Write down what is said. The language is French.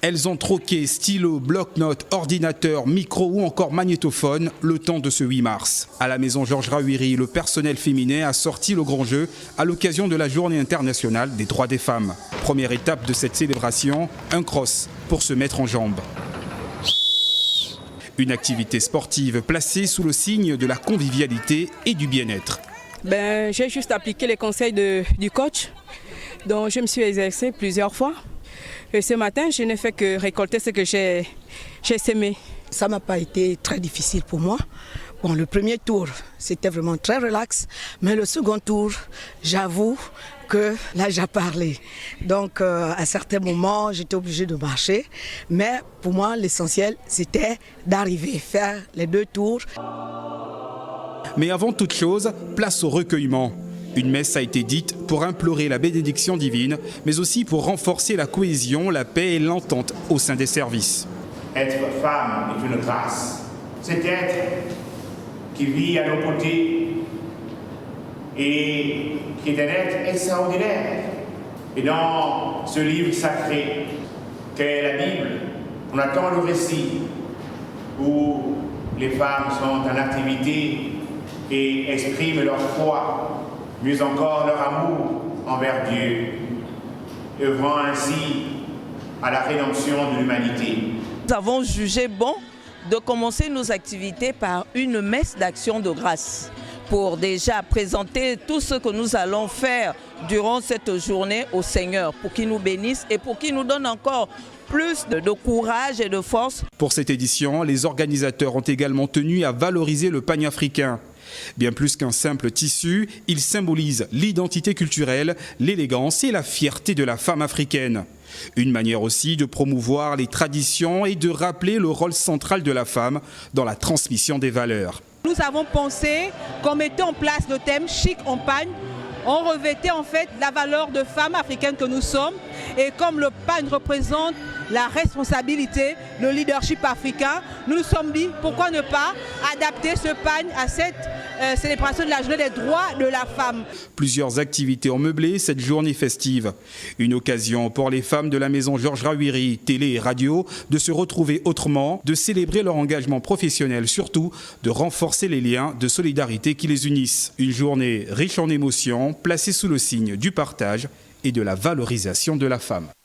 Elles ont troqué stylo, bloc-notes, ordinateur, micro ou encore magnétophone le temps de ce 8 mars. À la maison Georges Rahuiri, le personnel féminin a sorti le grand jeu à l'occasion de la Journée internationale des droits des femmes. Première étape de cette célébration, un cross pour se mettre en jambes. Une activité sportive placée sous le signe de la convivialité et du bien-être. J'ai juste appliqué les conseils du coach, dont je me suis exercée plusieurs fois. Et ce matin, je n'ai fait que récolter ce que j'ai sémé. Ça n'a pas été très difficile pour moi. Bon, le premier tour, c'était vraiment très relax, mais le second tour, j'avoue que là, j'ai parlé. Donc, à certains moments, j'étais obligée de marcher. Mais pour moi, l'essentiel, c'était d'arriver, faire les 2 tours. Mais avant toute chose, place au recueillement. Une messe a été dite pour implorer la bénédiction divine, mais aussi pour renforcer la cohésion, la paix et l'entente au sein des services. Être femme est une grâce. Cet être qui vit à nos côtés et qui est un être extraordinaire. Et dans ce livre sacré qu'est la Bible, on attend le récit où les femmes sont en activité et expriment leur foi, mieux encore leur amour envers Dieu, œuvrant ainsi à la rédemption de l'humanité. Nous avons jugé bon de commencer nos activités par une messe d'action de grâce pour déjà présenter tout ce que nous allons faire durant cette journée au Seigneur, pour qu'il nous bénisse et pour qu'il nous donne encore plus de courage et de force. Pour cette édition, les organisateurs ont également tenu à valoriser le pagne africain. Bien plus qu'un simple tissu, il symbolise l'identité culturelle, l'élégance et la fierté de la femme africaine. Une manière aussi de promouvoir les traditions et de rappeler le rôle central de la femme dans la transmission des valeurs. Nous avons pensé qu'on mettait en place le thème chic en pagne. On revêtait en fait la valeur de femme africaine que nous sommes, et comme le pagne représente la responsabilité, le leadership africain, nous nous sommes dit pourquoi ne pas adapter ce pagne à cette célébration de la journée des droits de la femme. Plusieurs activités ont meublé cette journée festive. Une occasion pour les femmes de la maison Georges Rahuiri, télé et radio, de se retrouver autrement, de célébrer leur engagement professionnel, surtout de renforcer les liens de solidarité qui les unissent. Une journée riche en émotions, placée sous le signe du partage et de la valorisation de la femme.